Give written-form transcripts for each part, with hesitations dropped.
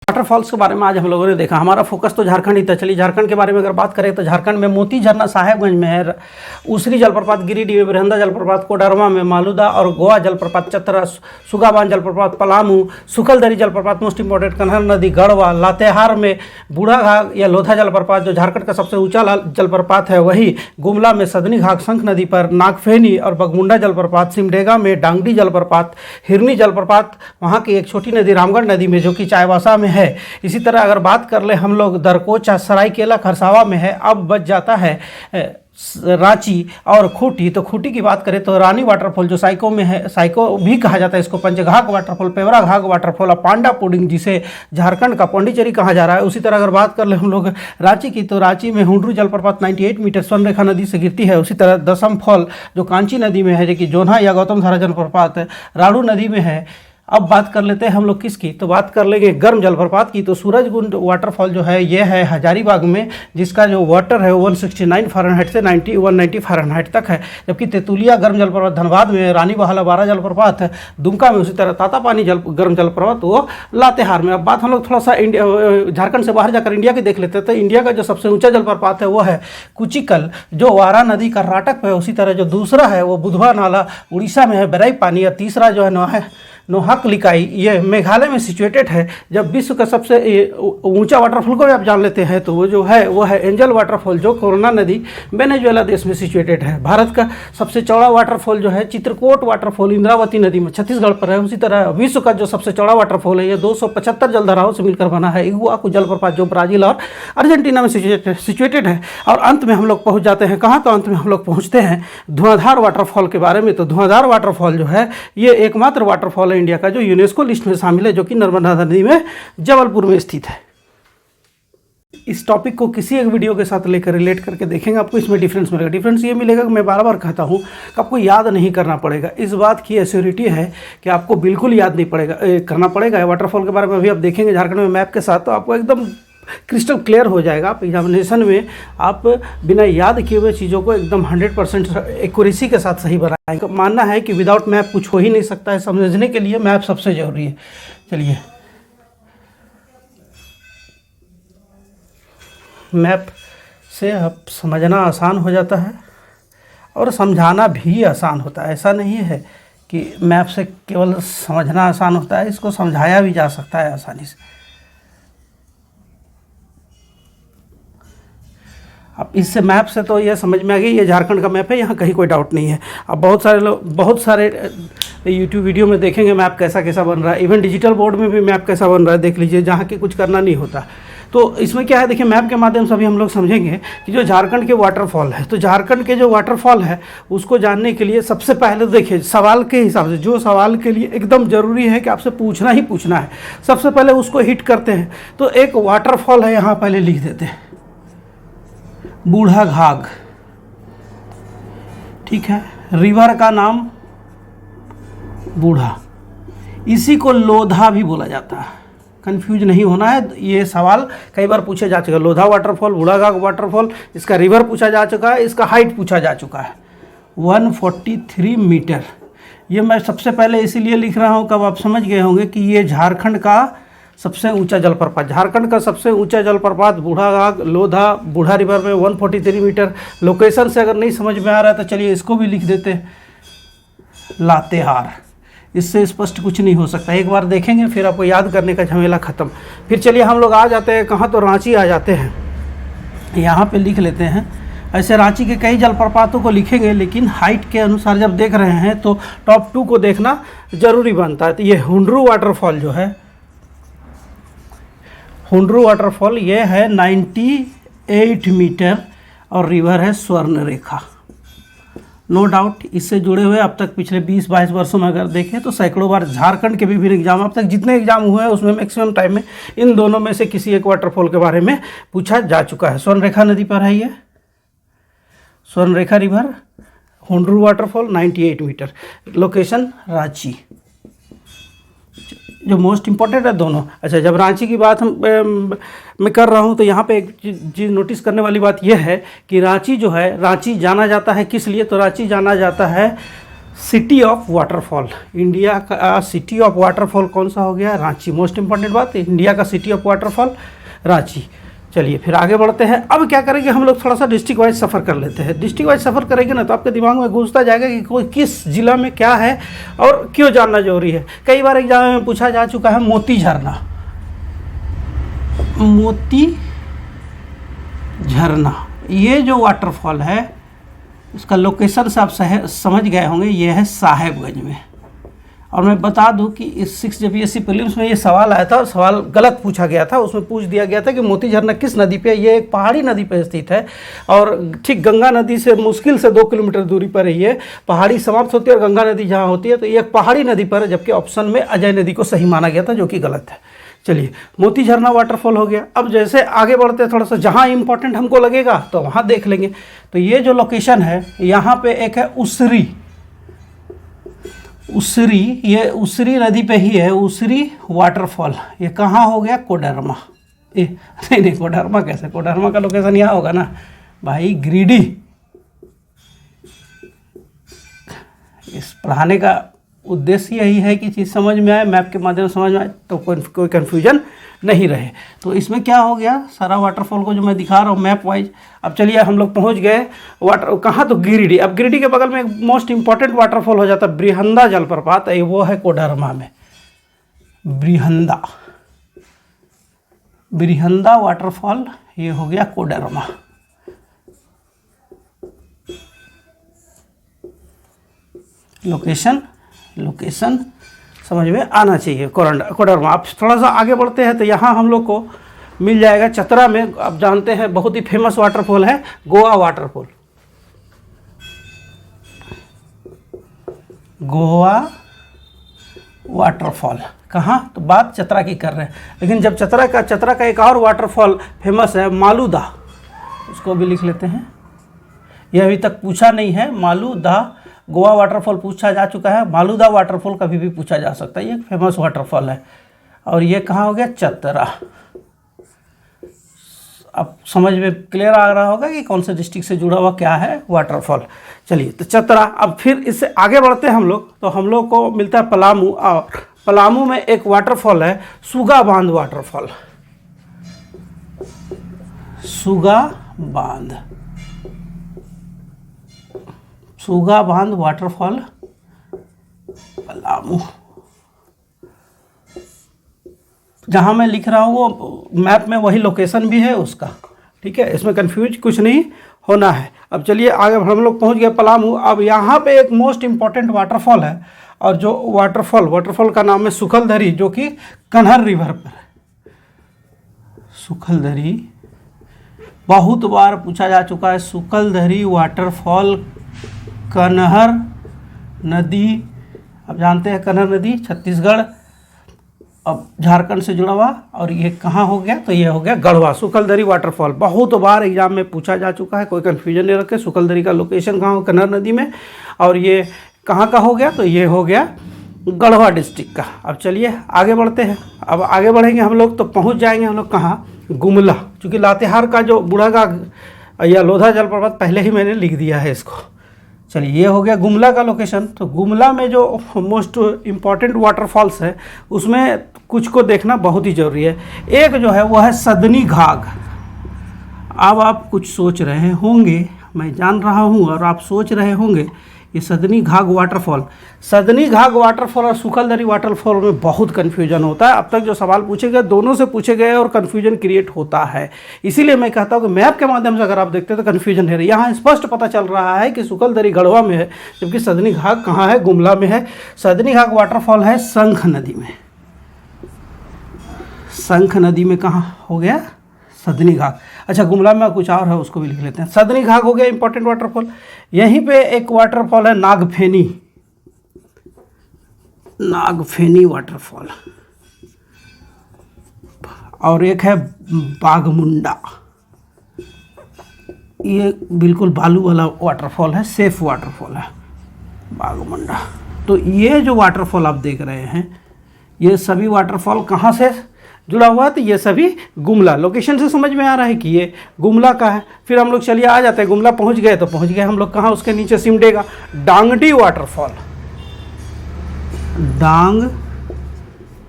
Waterfalls के बारे में आज हम लोगों ने देखा। हमारा फोकस तो झारखंड ही था। चलिए झारखंड के बारे में अगर बात करें तो झारखंड में मोती झरना साहेबगंज में है, उसरी जलप्रपात गिरिडीह में, बिरहंदा जलप्रपात कोडरमा में, मालूदा और गोवा जलप्रपात चतरा, सुगाबान जलप्रपात पलामू, सुखलदरी जलप्रपात मोस्ट इंपॉर्टेंट, कन्हार नदी गढ़वा, लातेहार में बूढ़ाघाघ या लोधा जलप्रपात जो झारखंड का सबसे ऊंचा जलप्रपात है वही, गुमला में सदनी घाघ शंख नदी पर, नागफेनी और बगमुंडा जलप्रपात, सिमडेगा में डांगडी जलप्रपात, हिरनी जलप्रपात वहाँ की एक छोटी नदी रामगढ़ नदी में जो कि चाईबासा में है। इसी तरह अगर बात कर ले हम लोग दरकोचा सरायकेला खरसावा में है। अब बच जाता है रांची और खूंटी। तो खूंटी की बात करें तो रानी वाटरफॉल जो साइको में है, साइको भी कहा जाता है इसको, पंचघाघ वाटरफॉल, पेवरा घाघ वाटरफॉल और पांडा पुडिंग जिसे झारखंड का पौंडीचेरी कहा जा रहा है। उसी तरह अगर बात कर ले हम लोग रांची की तो रांची में हुंड्रू जलप्रपात 98 मीटर स्वर्णरेखा नदी से गिरती है। उसी तरह दसम फॉल जो कांची नदी में है, जो कि जोन्हा या गौतम धारा जलप्रपात राड़ू नदी में है। अब बात कर लेते हैं हम लोग किसकी, तो बात कर लेंगे गर्म जलप्रपात की। तो सूरजकुंड वाटरफॉल जो है ये है हजारीबाग में, जिसका जो वाटर है 169 फ़ारेनहाइट से 190 फ़ारेनहाइट तक है। जबकि तेतुलिया गर्म जलप्रपात धनबाद में, रानी बहाला 12 जलप्रपात है दुमका में, उसी तरह तातापानी गर्म जलप्रपात वो लातेहार में। अब बात हम लोग थोड़ा सा इंडिया झारखंड से बाहर जाकर इंडिया की देख लेते हैं। तो इंडिया का जो सबसे ऊँचा जलप्रपात है वो है कुचिकल जो वारा नदी कर्नाटक में है। उसी तरह जो दूसरा है वो बुधवा नाला उड़ीसा में है, बराई पानी। और तीसरा जो है नोहकलिकाई ये मेघालय में सिचुएटेड है। जब विश्व का सबसे ऊंचा वाटरफॉल को भी आप जान लेते हैं तो वो है एंजल वाटरफॉल जो कोरोना नदी वेनेजुएला देश में सिचुएटेड है। भारत का सबसे चौड़ा वाटरफॉल जो है चित्रकूट वाटरफॉल इंद्रावती नदी में छत्तीसगढ़ पर है। उसी तरह विश्व का जो सबसे चौड़ा वाटरफॉल है ये 275 जलधाराओं से मिलकर बना है, इगुआकू जलप्रपात जो ब्राजील और अर्जेंटीना में सिचुएटेड है। और अंत में हम लोग पहुँच जाते हैं कहाँ, तो अंत में हम लोग पहुँचते हैं धुआंधार वाटरफॉल के बारे में। तो धुआंधार वाटरफॉल जो है ये एकमात्र वाटरफॉल है इंडिया का जो यूनेस्को लिस्ट में शामिल है, जो कि नर्मदा नदी में जबलपुर में स्थित है। इस टॉपिक को किसी एक वीडियो के साथ लेकर रिलेट करके देखेंगे, आपको इसमें डिफरेंस मिलेगा। डिफरेंस ये मिलेगा कि मैं बार बार कहता हूँ कि आपको याद नहीं करना पड़ेगा। इस बात की एश्योरिटी है कि आपको बिल्कुल याद नहीं करना पड़ेगा। वाटरफॉल के बारे में अभी आप देखेंगे झारखंड में मैप के साथ, तो आपको एकदम क्रिस्टल क्लियर हो जाएगा। आप एग्जामिनेशन में आप बिना याद किए हुए चीज़ों को एकदम 100% एक्यूरेसी के साथ सही बनाएंगे। मानना है कि विदाउट मैप कुछ हो ही नहीं सकता है। समझने के लिए मैप सबसे ज़रूरी है। चलिए मैप से आप समझना आसान हो जाता है और समझाना भी आसान होता है। ऐसा नहीं है कि मैप से केवल समझना आसान होता है, इसको समझाया भी जा सकता है आसानी से। अब इससे मैप से तो ये समझ में आ गई ये झारखंड का मैप है, यहाँ कहीं कोई डाउट नहीं है। अब बहुत सारे यूट्यूब वीडियो में देखेंगे मैप कैसा कैसा बन रहा है। इवन डिजिटल बोर्ड में भी मैप कैसा बन रहा है देख लीजिए, जहाँ की कुछ करना नहीं होता। तो इसमें क्या है, देखिए मैप के माध्यम से अभी हम लोग समझेंगे कि जो झारखंड के वाटरफॉल है, तो झारखंड के जो वाटरफॉल है उसको जानने के लिए सबसे पहले देखिए सवाल के हिसाब से, जो सवाल के लिए एकदम ज़रूरी है कि आपसे पूछना ही पूछना है, सबसे पहले उसको हिट करते हैं। तो एक वाटरफॉल है, यहाँ पहले लिख देते हैं बूढ़ाघाघ, ठीक है। रिवर का नाम बूढ़ा, इसी को लोधा भी बोला जाता है। कंफ्यूज नहीं होना है, ये सवाल कई बार पूछे जा चुका है। लोधा वाटरफॉल, बूढ़ाघाघ वाटरफॉल, इसका रिवर पूछा जा चुका है, इसका हाइट पूछा जा चुका है 143 मीटर। ये मैं सबसे पहले इसीलिए लिख रहा हूँ, कब आप समझ गए होंगे कि ये झारखंड का सबसे ऊंचा जलप्रपात, झारखंड का सबसे ऊंचा जलप्रपात बूढ़ाघाघ लोधा बूढ़ा रिवर में 143 मीटर। लोकेशन से अगर नहीं समझ में आ रहा है तो चलिए इसको भी लिख देते हैं लातेहार। इससे स्पष्ट कुछ नहीं हो सकता, एक बार देखेंगे फिर आपको याद करने का झमेला ख़त्म। फिर चलिए हम लोग आ जाते हैं कहाँ, तो रांची आ जाते हैं। यहाँ पे लिख लेते हैं। ऐसे रांची के कई जलप्रपातों को लिखेंगे, लेकिन हाइट के अनुसार जब देख रहे हैं तो टॉप 2 को देखना ज़रूरी बनता है। तो ये हुंड्रू वाटरफॉल जो है, हुंड्रू वाटरफॉल ये है 98 मीटर और रिवर है स्वर्णरेखा। नो डाउट इससे जुड़े हुए अब तक पिछले 20-22 वर्षों में अगर देखें तो सैकड़ों बार झारखंड के विभिन्न एग्जाम, अब तक जितने एग्जाम हुए हैं उसमें मैक्सिमम टाइम में इन दोनों में से किसी एक वाटरफॉल के बारे में पूछा जा चुका है। स्वर्णरेखा नदी पर है ये Swarnarekha river, Hundru waterfall 98 meter, location Ranchi, जो मोस्ट इम्पॉर्टेंट है दोनों। अच्छा, जब रांची की बात मैं कर रहा हूँ तो यहाँ पे एक चीज़ नोटिस करने वाली बात यह है कि रांची जो है, रांची जाना जाता है किस लिए, तो रांची जाना जाता है सिटी ऑफ वाटरफॉल, इंडिया का सिटी ऑफ वाटरफॉल कौन सा हो गया? रांची। मोस्ट इंपॉर्टेंट बात है, इंडिया का सिटी ऑफ वाटरफॉल रांची। चलिए फिर आगे बढ़ते हैं। अब क्या करेंगे हम लोग, थोड़ा सा डिस्ट्रिक्ट वाइज सफ़र कर लेते हैं। डिस्ट्रिक्ट वाइज सफ़र करेंगे ना तो आपके दिमाग में घुसता जाएगा कि कोई किस जिला में क्या है और क्यों जानना जरूरी है। कई बार एग्जाम में पूछा जा चुका है मोती झरना, मोती झरना ये जो वाटरफॉल है इसका लोकेशन से आप समझ गए होंगे, ये है साहेबगंज में। और मैं बता दूं कि इस 6 JPSC प्रीलिम्स में ये सवाल आया था और सवाल गलत पूछा गया था। उसमें पूछ दिया गया था कि मोती झरना किस नदी पे है। ये एक पहाड़ी नदी पे स्थित है और ठीक गंगा नदी से मुश्किल से 2 किलोमीटर दूरी पर है। ये पहाड़ी समाप्त होती है और गंगा नदी जहाँ होती है, तो ये एक पहाड़ी नदी पर है, जबकि ऑप्शन में अजय नदी को सही माना गया था, जो कि गलत है। चलिए मोती झरना वाटरफॉल हो गया। अब जैसे आगे बढ़ते हैं, थोड़ा सा जहाँ इंपॉर्टेंट हमको लगेगा तो वहाँ देख लेंगे। तो ये जो लोकेशन है, यहाँ पे एक है उसरी, ये उसरी नदी पे ही है उसरी वाटरफॉल। ये कहाँ हो गया? कोडरमा। नहीं कोडरमा कैसे, कोडरमा का लोकेशन यहाँ होगा ना भाई, गिरिडीह। इस पढ़ाने का उद्देश्य यही है कि चीज़ समझ में आए, मैप के माध्यम से समझ में आए, तो कोई कन्फ्यूजन नहीं रहे। तो इसमें क्या हो गया, सारा वाटरफॉल को जो मैं दिखा रहा हूँ मैप वाइज। अब चलिए हम लोग पहुँच गए वाटर कहाँ, तो गिरिडीह। अब गिरिडीह के बगल में एक मोस्ट इंपॉर्टेंट वाटरफॉल हो जाता है बृहंदा जलप्रपात, वो है कोडरमा में। बृहंदा वाटरफॉल ये हो गया कोडरमा। लोकेशन समझ में आना चाहिए कोडरमा। आप थोड़ा सा आगे बढ़ते हैं तो यहाँ हम लोग को मिल जाएगा चतरा में। आप जानते हैं बहुत ही फेमस वाटरफॉल है गोवा वाटरफॉल। गोवा वाटरफॉल कहाँ, तो बात चतरा की कर रहे हैं, लेकिन जब चतरा का एक और वाटरफॉल फेमस है मालूदा, उसको भी लिख लेते हैं। यह अभी तक पूछा नहीं है, मालूदा। गोवा वाटरफॉल पूछा जा चुका है, मालूदा वाटरफॉल कभी भी पूछा जा सकता है। ये फेमस वाटरफॉल है और ये कहाँ हो गया? चतरा। अब समझ में क्लियर आ रहा होगा कि कौन से डिस्ट्रिक्ट से जुड़ा हुआ क्या है वाटरफॉल। चलिए तो चतरा। अब फिर इससे आगे बढ़ते हैं हम लोग, तो हम लोग को मिलता है पलामू। और पलामू में एक वाटरफॉल है सुगा बांध वाटरफॉल। सुगा बांध वाटरफॉल पलामू। जहाँ मैं लिख रहा हूँ वो मैप में वही लोकेशन भी है उसका, ठीक है, इसमें कंफ्यूज कुछ नहीं होना है। अब चलिए आगे हम लोग पहुँच गए पलामू। अब यहाँ पे एक मोस्ट इम्पॉर्टेंट वाटरफॉल है और जो वाटरफॉल का नाम है सुखलदरी, जो कि कन्हर रिवर पर है। सुखलदरी बहुत बार पूछा जा चुका है। सुखलदरी वाटरफॉल कन्हर नदी, अब जानते हैं कन्हर नदी छत्तीसगढ़ अब झारखंड से जुड़ा हुआ। और ये कहाँ हो गया, तो ये हो गया गढ़वा। सुखलदरी वाटरफॉल बहुत बार एग्जाम में पूछा जा चुका है, कोई कन्फ्यूजन नहीं रखे। सुखलदरी का लोकेशन कहाँ हो? कन्हर नदी में। और ये कहाँ का हो गया, तो ये हो गया गढ़वा डिस्ट्रिक्ट का। अब चलिए आगे बढ़ते हैं। अब आगे बढ़ेंगे हम लोग तो पहुँच जाएंगे हम लोग कहाँ? गुमला। चूँकि लातेहार का जो बूढ़ागाग या लोधा जलप्रपात पहले ही मैंने लिख दिया है इसको। चलिए ये हो गया गुमला का लोकेशन। तो गुमला में जो मोस्ट इम्पॉर्टेंट वाटरफॉल्स है उसमें कुछ को देखना बहुत ही ज़रूरी है। एक जो है वो है सदनी घाघ। अब आप कुछ सोच रहे होंगे, मैं जान रहा हूँ, और आप सोच रहे होंगे ये सदनी घाघ वाटरफॉल और सुखलदरी वाटरफॉल में बहुत कन्फ्यूजन होता है। अब तक जो सवाल पूछे गए दोनों से पूछे गए और कन्फ्यूजन क्रिएट होता है। इसीलिए मैं कहता हूँ कि मैप के माध्यम से अगर आप देखते हैं तो कन्फ्यूजन है। यहाँ स्पष्ट पता चल रहा है कि सुखलदरी गढ़वा में है, जबकि सदनी घाघ कहाँ है? गुमला में है। सदनी घाघ वाटरफॉल है शंख नदी में। शंख नदी में कहाँ हो गया? सदनी घाघ। अच्छा गुमला में कुछ और है, उसको भी लिख लेते हैं। सदनी घाघ हो गया इंपॉर्टेंट वाटरफॉल। यहीं पे एक वाटरफॉल है नागफेनी वाटरफॉल, और एक है बाघमुंडा। ये बिल्कुल बालू वाला वाटरफॉल है, सेफ वाटरफॉल है बाघमुंडा। तो ये जो वाटरफॉल आप देख रहे हैं ये सभी वाटरफॉल कहाँ से जुड़ा हुआ है? तो ये सभी गुमला। लोकेशन से समझ में आ रहा है कि ये गुमला का है। फिर हम लोग चलिए आ जाते हैं, गुमला पहुंच गए तो पहुंच गए हम लोग कहाँ? उसके नीचे सिमडेगा डांगडी वाटरफॉल। डांग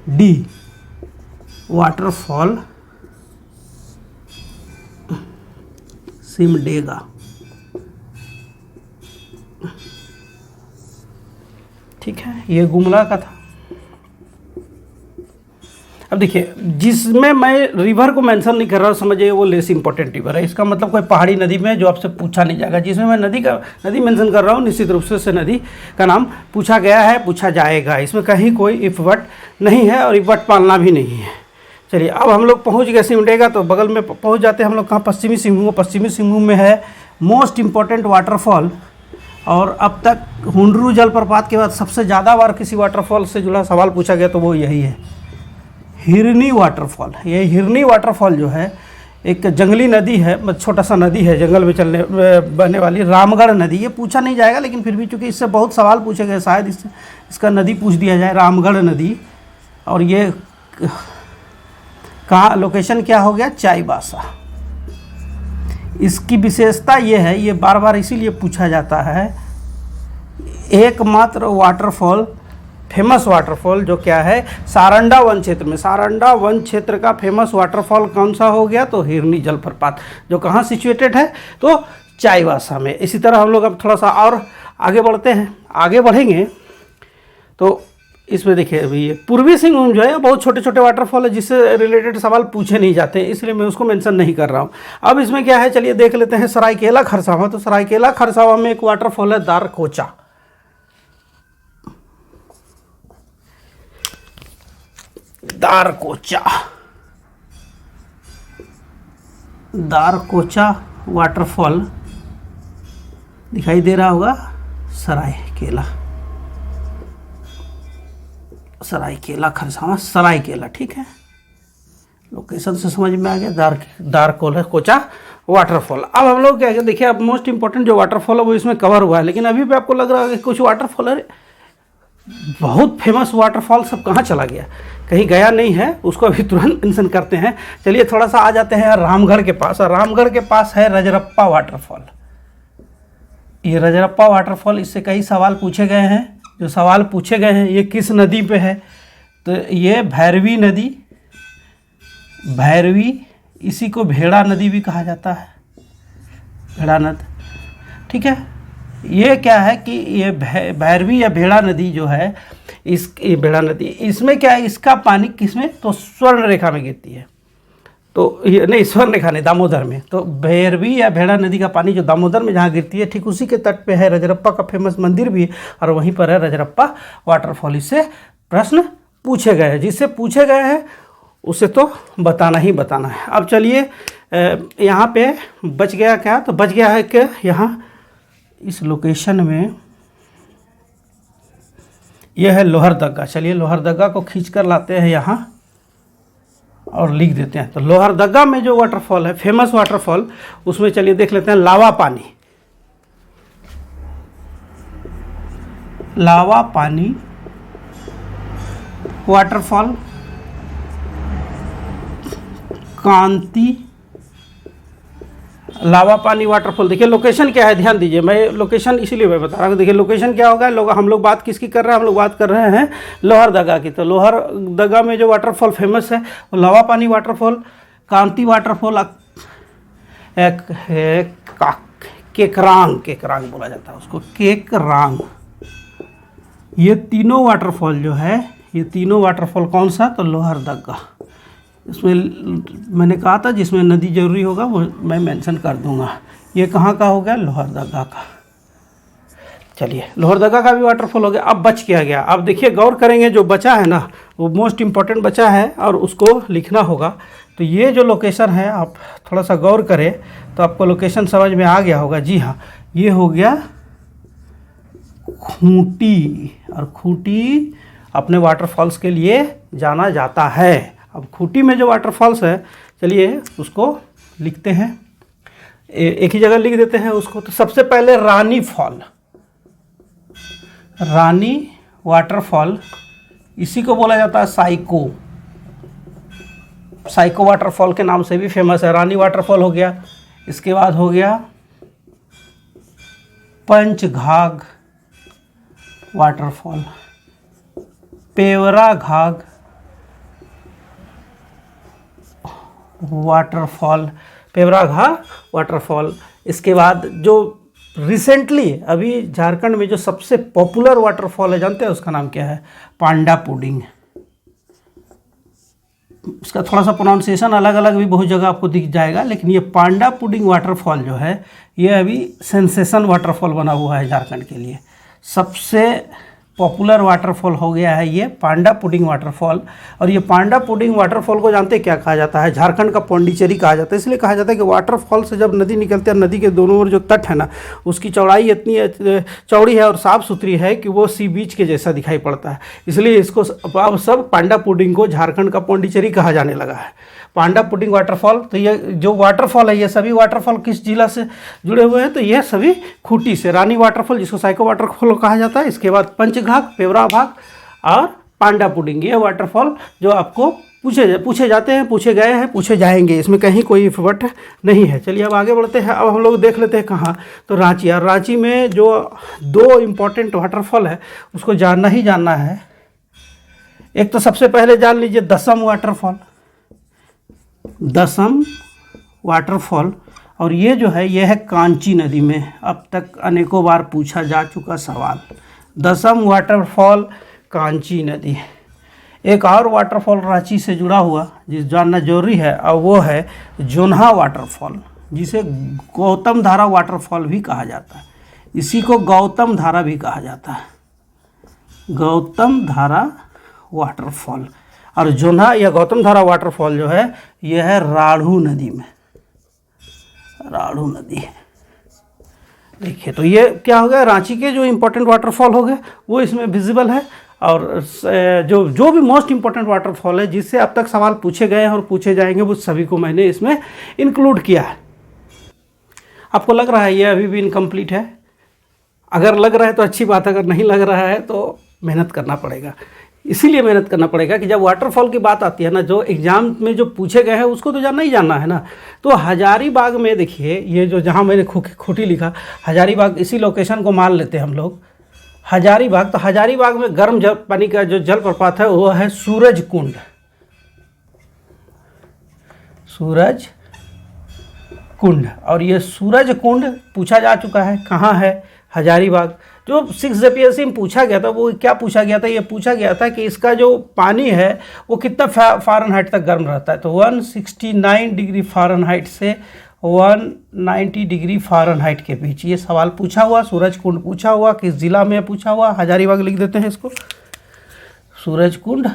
डी वाटरफॉल सिमडेगा। ठीक है, ये गुमला का था। अब देखिए, जिसमें मैं रिवर को मेंशन नहीं कर रहा हूँ, समझिए वो लेस इंपॉर्टेंट रिवर है। इसका मतलब कोई पहाड़ी नदी में जो आपसे पूछा नहीं जाएगा। जिसमें मैं नदी मेंशन कर रहा हूँ, निश्चित रूप से नदी का नाम पूछा गया है, पूछा जाएगा। इसमें कहीं कोई इफ बट नहीं है और इफ बट पालना भी नहीं है। चलिए, अब हम लोग पहुँच गए सिमडेगा, तो बगल में पहुँच जाते हैं हम लोग कहाँ, पश्चिमी सिंहभूम। पश्चिमी सिंहभूम में है मोस्ट इम्पॉर्टेंट वाटरफॉल, और अब तक हुंडरू जलप्रपात के बाद सबसे ज़्यादा बार किसी वाटरफॉल से जुड़ा सवाल पूछा गया तो वो यही है, हिरनी वाटरफॉल। ये हिरनी वाटरफॉल जो है एक जंगली नदी है, छोटा सा नदी है, जंगल में चलने बहने वाली रामगढ़ नदी। ये पूछा नहीं जाएगा, लेकिन फिर भी चूंकि इससे बहुत सवाल पूछे गए, शायद इसका नदी पूछ दिया जाए, रामगढ़ नदी। और ये कहाँ लोकेशन क्या हो गया, चाईबासा। इसकी विशेषता ये है, ये बार बार इसीलिए पूछा जाता है, एकमात्र वाटरफॉल, फेमस वाटरफॉल जो क्या है, सारंडा वन क्षेत्र में। सारंडा वन क्षेत्र का फेमस वाटरफॉल कौन सा हो गया, तो हिरनी जलप्रपात, जो कहाँ सिचुएटेड है, तो चाईबासा में। इसी तरह हम लोग अब थोड़ा सा और आगे बढ़ते हैं। आगे बढ़ेंगे तो इसमें देखिए, अभी ये पूर्वी सिंहभूम जो है बहुत छोटे छोटे वाटरफॉल है, जिससे रिलेटेड सवाल पूछे नहीं जाते, इसलिए मैं उसको मेंशन नहीं कर रहा हूँ। अब इसमें क्या है, चलिए देख लेते हैं सरायकेला खरसावां। तो सरायकेला खरसावां में एक वाटरफॉल है दारकोचा। दारकोचा वाटरफॉल दिखाई दे रहा होगा, सरायकेला खरसावां, सरायकेला। ठीक है, लोकेशन से समझ में आ गया, दारकोचा वाटरफॉल। अब हम लोग क्या देखिए, अब मोस्ट इंपॉर्टेंट जो वाटरफॉल है वो इसमें कवर हुआ है, लेकिन अभी भी आपको लग रहा है कि कुछ वाटरफॉल है, बहुत फेमस वाटरफॉल सब कहाँ चला गया, कहीं गया नहीं है, उसको अभी तुरंत मेंशन करते हैं। चलिए थोड़ा सा आ जाते हैं रामगढ़ के पास, और रामगढ़ के पास है रजरप्पा वाटरफॉल। ये रजरप्पा वाटरफॉल, इससे कई सवाल पूछे गए हैं। जो सवाल पूछे गए हैं, ये किस नदी पे है, तो ये भैरवी नदी, भैरवी, इसी को भेड़ा नदी भी कहा जाता है, भेड़ा नद। ठीक है, ये क्या है कि ये भैरवी या भेड़ा नदी जो है, ये भेड़ा नदी, इसमें क्या है, इसका पानी किसमें, तो स्वर्ण रेखा में गिरती है। तो ये नहीं, स्वर्ण रेखा नहीं, दामोदर में। तो भैरवी या भेड़ा नदी का पानी जो दामोदर में जहाँ गिरती है, ठीक उसी के तट पे है रजरप्पा का फेमस मंदिर भी, और वहीं पर है रजरप्पा वाटरफॉल। इससे प्रश्न पूछे गए हैं, जिससे पूछे गए हैं उसे तो बताना ही बताना है। अब चलिए, यहाँ पे बच गया क्या, तो बच गया है कि यहाँ इस लोकेशन में यह है लोहरदगा। चलिए लोहरदगा को खींच कर लाते हैं यहाँ और लिख देते हैं। तो लोहरदगा में जो वाटरफॉल है, फेमस वाटरफॉल, उसमें चलिए देख लेते हैं लावा पानी वाटरफॉल, कांति लावा पानी वाटरफॉल। देखिए लोकेशन क्या है, ध्यान दीजिए, मैं लोकेशन इसीलिए मैं बता रहा हूँ। देखिए लोकेशन क्या होगा, हम लोग बात किसकी कर रहे हैं, हम लोग बात कर रहे हैं लोहरदगा की। तो लोहरदगा में जो वाटरफॉल फेमस है वो लावा पानी वाटरफॉल, कांति वाटरफॉल, केकरांग बोला जाता है उसको, केकरांग। ये तीनों वाटरफॉल जो है, ये तीनों वाटरफॉल कौन सा, तो लोहरदगा। इसमें मैंने कहा था जिसमें नदी जरूरी होगा वो मैं मेंशन कर दूंगा। ये कहाँ का हो गया, लोहरदगा का। चलिए लोहरदगा का भी वाटरफॉल हो गया। अब बच क्या गया, अब देखिए गौर करेंगे, जो बचा है ना वो मोस्ट इम्पॉर्टेंट बचा है और उसको लिखना होगा। तो ये जो लोकेशन है, आप थोड़ा सा गौर करें तो आपको लोकेशन समझ में आ गया होगा। जी हाँ, ये हो गया खूंटी, और खूंटी अपने वाटरफॉल्स के लिए जाना जाता है। अब खूंटी में जो वाटरफॉल्स है, चलिए उसको लिखते हैं, एक ही जगह लिख देते हैं उसको। तो सबसे पहले रानी वाटरफॉल, इसी को बोला जाता है साइको वाटरफॉल के नाम से भी फेमस है। रानी वाटरफॉल हो गया, इसके बाद हो गया पंचघाघ वाटरफॉल, पेवरा घाघ वाटरफॉल, पेवरा घाघ वाटरफॉल। इसके बाद जो रिसेंटली अभी झारखंड में जो सबसे पॉपुलर वाटरफॉल है, जानते हैं उसका नाम क्या है? पांडा पुडिंग। उसका थोड़ा सा प्रोनाउंसिएशन अलग अलग भी बहुत जगह आपको दिख जाएगा, लेकिन ये पांडा पुडिंग वाटरफॉल जो है ये अभी सेंसेशन वाटरफॉल बना हुआ है झारखंड के लिए। सबसे पॉपुलर वाटरफॉल हो गया है ये पांडा पुडिंग वाटरफॉल। और ये पांडा पुडिंग वाटरफॉल को जानते हैं क्या कहा जाता है? झारखंड का पौंडीचेरी कहा जाता है। इसलिए कहा जाता है कि वाटरफॉल से जब नदी निकलती है, नदी के दोनों ओर जो तट है ना, उसकी चौड़ाई इतनी चौड़ी है और साफ़ सुथरी है कि वो सी बीच के जैसा दिखाई पड़ता है। इसलिए इसको अब सब पांडा पुडिंग को झारखंड का पौंडीचेरी कहा जाने लगा है, पांडा पुडिंग वाटरफॉल। तो ये जो वाटरफॉल है, ये सभी वाटरफॉल किस जिला से जुड़े हुए हैं? तो ये सभी खूंटी से। रानी वाटरफॉल जिसको साइको वाटरफॉल कहा जाता है, इसके बाद पंचघाघ, पेवरा घाघ और पांडा पुडिंग, ये वाटरफॉल जो आपको पूछे जाते हैं, पूछे गए हैं, पूछे जाएंगे, इसमें कहीं कोई फट नहीं है। चलिए अब आगे बढ़ते हैं। अब हम लोग देख लेते हैं कहाँ, तो रांची। और रांची में जो 2 इम्पोर्टेंट वाटरफॉल है उसको जानना ही जानना है। एक तो सबसे पहले जान लीजिए दसम वाटरफॉल, दसम वाटरफॉल। और ये जो है ये है कांची नदी में, अब तक अनेकों बार पूछा जा चुका सवाल। दसम वाटरफॉल कांची नदी। एक और वाटरफॉल रांची से जुड़ा हुआ जिस जानना जरूरी है, और वो है जोन्हा वाटरफॉल, जिसे गौतम धारा वाटरफॉल भी कहा जाता है। इसी को गौतम धारा भी कहा जाता है, गौतम धारा वाटरफॉल। और जोन्हा या गौतम धारा वाटरफॉल जो है यह है राढ़ू नदी में, राढ़ू नदी है। देखिए तो ये क्या हो गया, रांची के जो इम्पोर्टेंट वाटरफॉल हो गए वो इसमें विजिबल है। और जो भी मोस्ट इम्पोर्टेंट वाटरफॉल है जिससे अब तक सवाल पूछे गए हैं और पूछे जाएंगे, वो सभी को मैंने इसमें इंक्लूड किया है। आपको लग रहा है ये अभी भी इनकम्प्लीट है? अगर लग रहा है तो अच्छी बात, अगर नहीं लग रहा है तो मेहनत करना पड़ेगा। इसीलिए मेहनत करना पड़ेगा कि जब वाटरफॉल की बात आती है ना, जो एग्जाम में जो पूछे गए हैं उसको तो जानना ही जानना है ना। तो हजारीबाग में देखिए, ये जो जहाँ मैंने खूंटी लिखा हजारीबाग, इसी लोकेशन को मान लेते हैं हम लोग हजारीबाग। तो हजारीबाग में गर्म जल पानी का जो जलप्रपात है वो है सूरज कुंड, सूरज कुंड। और ये सूरज कुंड पूछा जा चुका है कहाँ है? हजारीबाग। जो 6 JPSC में पूछा गया था वो क्या पूछा गया था? ये पूछा गया था कि इसका जो पानी है वो कितना फ़ारेनहाइट तक गर्म रहता है। तो 169 डिग्री फ़ारेनहाइट से 190 डिग्री फ़ारेनहाइट के बीच ये सवाल पूछा हुआ। सूरज कुंड पूछा हुआ, किस जिला में पूछा हुआ? हजारीबाग लिख देते हैं इसको, सूरज कुंड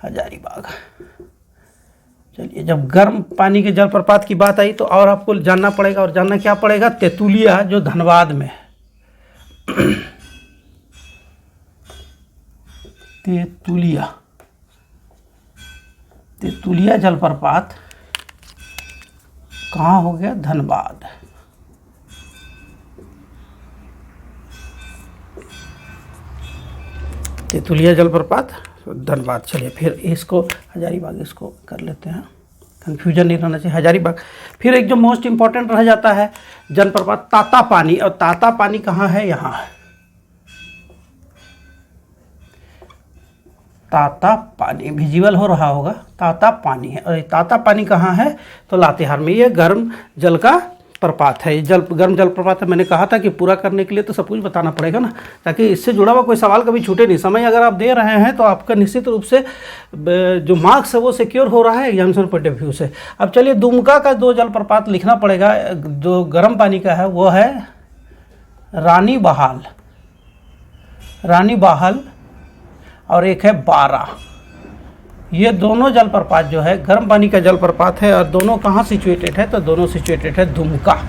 हजारीबाग। चलिए, जब गर्म पानी के जलप्रपात की बात आई तो और आपको जानना पड़ेगा, और जानना क्या पड़ेगा? तेतुलिया जो धनबाद में, तेतुलिया जलप्रपात कहाँ हो गया? धनबाद। तेतुलिया जलप्रपात धनबाद। चलिए फिर इसको हजारीबाग इसको कर लेते हैं, कन्फ्यूजन नहीं रहना चाहिए। हजारीबाग। फिर एक जो मोस्ट इम्पॉर्टेंट रह जाता है जलप्रपात ताता पानी। और ताता पानी कहाँ है? यहाँ है ताता पानी, विजिबल हो रहा होगा, ताता पानी है। और ताता पानी कहाँ है? तो लातेहार में। ये गर्म जल का प्रपात है, गर्म जल प्रपात है। मैंने कहा था कि पूरा करने के लिए तो सब कुछ बताना पड़ेगा ना, ताकि इससे जुड़ा हुआ कोई सवाल कभी छूटे नहीं। समय अगर आप दे रहे हैं तो आपका निश्चित रूप से जो मार्क्स है वो सिक्योर हो रहा है एग्जामिनेशन पॉइंट ऑफ व्यू से। अब चलिए, दुमका का 2 जलप्रपात लिखना पड़ेगा। जो गर्म पानी का है वो है रानी बहाल और एक है बारा। ये दोनों जलप्रपात जो है गर्म पानी का जलप्रपात है, और दोनों कहाँ सिचुएटेड है? तो दोनों सिचुएटेड है दुमका।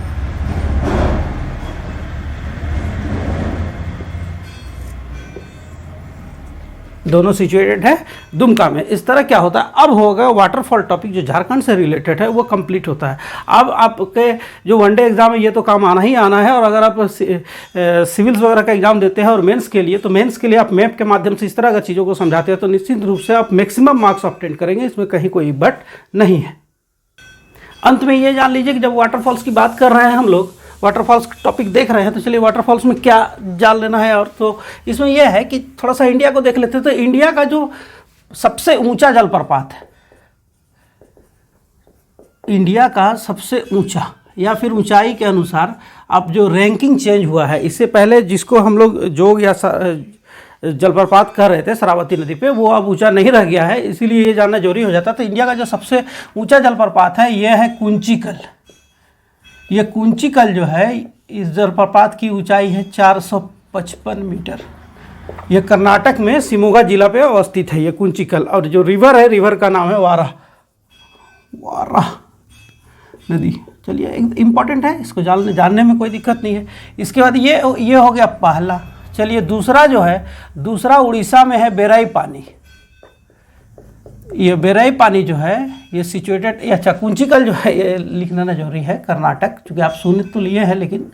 दोनों सिचुएटेड है दुमका में। इस तरह क्या होता है, अब होगा वाटरफॉल टॉपिक जो झारखंड से रिलेटेड है वो कंप्लीट होता है। अब आपके जो वनडे एग्जाम है ये तो काम आना ही आना है, और अगर आप सिविल्स वगैरह का एग्जाम देते हैं और मेंस के लिए, तो मेंस के लिए आप मैप के माध्यम से इस तरह की चीज़ों को समझाते हैं तो निश्चित रूप से आप मैक्सिमम मार्क्स ऑब्टेन करेंगे, इसमें कहीं कोई बट नहीं है। अंत में ये जान लीजिए कि जब वाटरफॉल्स की बात कर रहे हैं हम लोग, वाटरफॉल्स टॉपिक देख रहे हैं तो चलिए वाटरफॉल्स में क्या जान लेना है। और तो इसमें यह है कि थोड़ा सा इंडिया को देख लेते हैं। तो इंडिया का जो सबसे ऊंचा जलप्रपात है, इंडिया का सबसे ऊंचा या फिर ऊंचाई के अनुसार अब जो रैंकिंग चेंज हुआ है, इससे पहले जिसको हम लोग जोग या जलप्रपात कर रहे थे शरावती नदी पे, वो अब ऊंचा नहीं रह गया है, इसीलिए ये जानना जरूरी हो जाता है। तो इंडिया का जो सबसे ऊंचा जलप्रपात है ये है कुंचिकल। ये कुंचिकल जो है, इस जलप्रपात की ऊंचाई है 455 मीटर। ये कर्नाटक में शिमोगा जिला पे अवस्थित है ये कुंचिकल। और जो रिवर है, रिवर का नाम है वारा नदी। चलिए, इम्पॉर्टेंट है, इसको जानने में कोई दिक्कत नहीं है। इसके बाद ये हो गया पहला। चलिए दूसरा जो है, दूसरा उड़ीसा में है बेराई पानी। ये बेराई पानी जो है ये सिचुएटेड, अच्छा कुंचिकल जो है ये लिखना ना जरूरी है, कर्नाटक, क्योंकि आप सुन तो लिए हैं लेकिन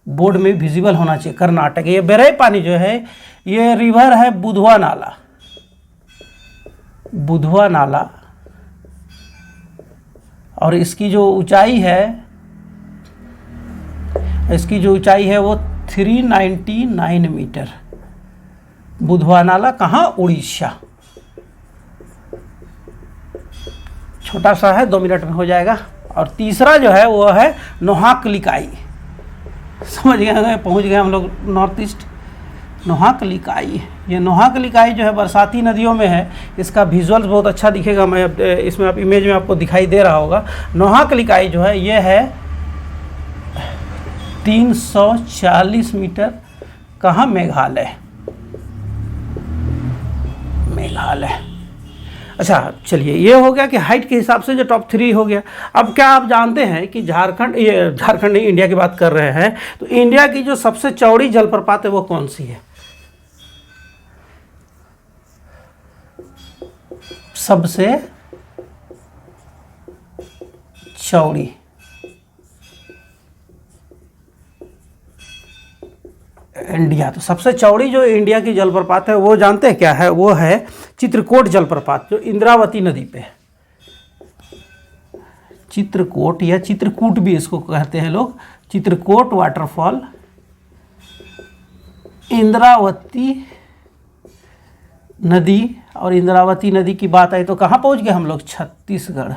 बोर्ड में विजिबल होना चाहिए कर्नाटक। ये बेराई पानी जो है ये रिवर है बुधवा नाला, और इसकी जो ऊंचाई है वो 399 मीटर। बुधवा नाला कहाँ? उड़ीसा। छोटा सा है, 2 मिनट में हो जाएगा। और तीसरा जो है वो है नोहाकलिकाई। समझ गए, पहुंच गए हम लोग नॉर्थ ईस्ट। नोहाकलिकाई, ये नोहाकलिकाई जो है बरसाती नदियों में है। इसका विजुअल्स बहुत अच्छा दिखेगा, मैं इसमें आप इमेज में आपको दिखाई दे रहा होगा। नोहाकलिकाई जो है ये है 340 मीटर। कहाँ? मेघालय। अच्छा चलिए, ये हो गया कि हाइट के हिसाब से जो टॉप 3 हो गया। अब क्या आप जानते हैं कि झारखंड नहीं, इंडिया की बात कर रहे हैं, तो इंडिया की जो सबसे चौड़ी जलप्रपात है वो कौन सी है? सबसे चौड़ी इंडिया, तो सबसे चौड़ी जो इंडिया की जलप्रपात है वो जानते हैं क्या है? वो है चित्रकूट जलप्रपात, जो इंद्रावती नदी पे है। चित्रकूट या चित्रकूट भी इसको कहते हैं लोग। चित्रकूट वाटरफॉल इंद्रावती नदी। और इंद्रावती नदी की बात आई तो कहाँ पहुँच गए हम लोग? छत्तीसगढ़।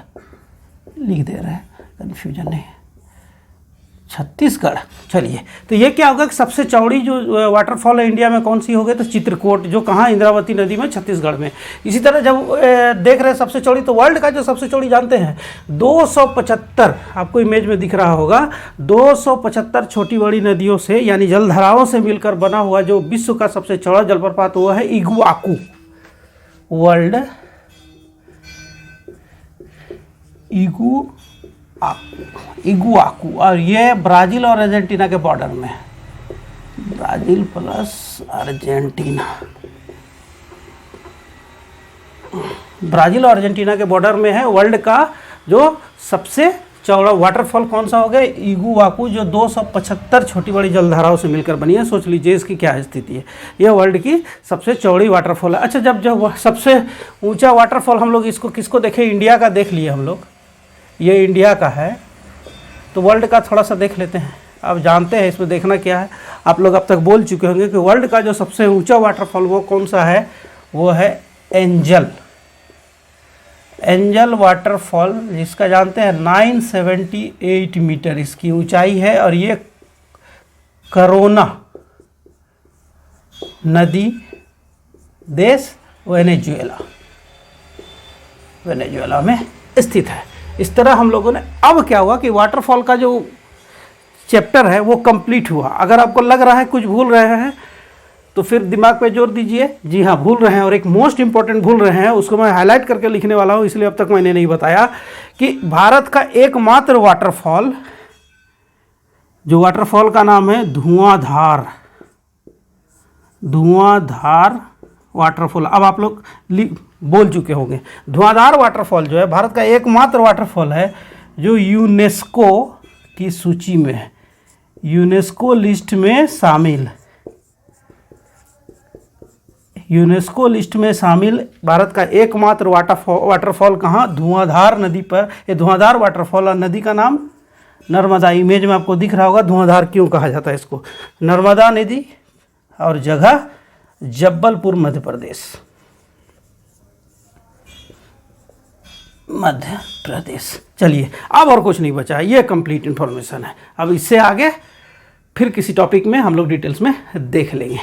लिख दे रहे हैं, कन्फ्यूजन नहीं, छत्तीसगढ़। चलिए, तो ये क्या होगा कि सबसे चौड़ी जो वाटरफॉल है इंडिया में कौन सी हो गई? तो चित्रकूट, जो कहाँ? इंद्रावती नदी में, छत्तीसगढ़ में। इसी तरह जब देख रहे हैं सबसे चौड़ी, तो वर्ल्ड का जो सबसे चौड़ी जानते हैं 275, आपको इमेज में दिख रहा होगा, 275 छोटी बड़ी नदियों से यानी जलधाराओं से मिलकर बना हुआ जो विश्व का सबसे चौड़ा जलप्रपात वो है इगुआकू। वर्ल्ड इगुआकू, और ये ब्राज़ील और अर्जेंटीना के बॉर्डर में है। ब्राज़ील प्लस अर्जेंटीना, ब्राज़ील और अर्जेंटीना के बॉर्डर में है। वर्ल्ड का जो सबसे चौड़ा वाटरफॉल कौन सा हो गया? इगुआकू, जो 275 छोटी बड़ी जलधाराओं से मिलकर बनी है। सोच लीजिए इसकी क्या स्थिति है। यह वर्ल्ड की सबसे चौड़ी वाटरफॉल है। अच्छा, जब सबसे ऊंचा वाटरफॉल हम लोग इसको किसको देखें? इंडिया का देख लिए हम लोग, ये इंडिया का है। तो वर्ल्ड का थोड़ा सा देख लेते हैं। अब जानते हैं इसमें देखना क्या है। आप लोग अब तक बोल चुके होंगे कि वर्ल्ड का जो सबसे ऊंचा वाटरफॉल वो कौन सा है? वो है एंजल वाटरफॉल, जिसका जानते हैं 978 मीटर इसकी ऊंचाई है। और ये करोना नदी, देश वेनेजुएला में स्थित है। इस तरह हम लोगों ने, अब क्या हुआ कि वाटरफॉल का जो चैप्टर है वो कंप्लीट हुआ। अगर आपको लग रहा है कुछ भूल रहे हैं तो फिर दिमाग पे जोर दीजिए, जी हाँ भूल रहे हैं, और एक मोस्ट इंपॉर्टेंट भूल रहे हैं, उसको मैं हाईलाइट करके लिखने वाला हूँ, इसलिए अब तक मैंने नहीं बताया कि भारत का एकमात्र वाटरफॉल, जो वाटरफॉल का नाम है धुआंधार वाटरफॉल। अब आप लोग बोल चुके होंगे, धुआंधार वाटरफॉल जो है भारत का एकमात्र वाटरफॉल है जो यूनेस्को की सूची में है, यूनेस्को लिस्ट में शामिल भारत का एकमात्र वाटरफॉल कहाँ? धुआंधार नदी पर। ये धुआंधार वाटरफॉल, और नदी का नाम नर्मदा, इमेज में आपको दिख रहा होगा धुआंधार क्यों कहा जाता है इसको। नर्मदा नदी और जगह जबलपुर मध्य प्रदेश, मध्य प्रदेश। चलिए अब और कुछ नहीं बचा, ये कंप्लीट इन्फॉर्मेशन है। अब इससे आगे फिर किसी टॉपिक में हम लोग डिटेल्स में देख लेंगे।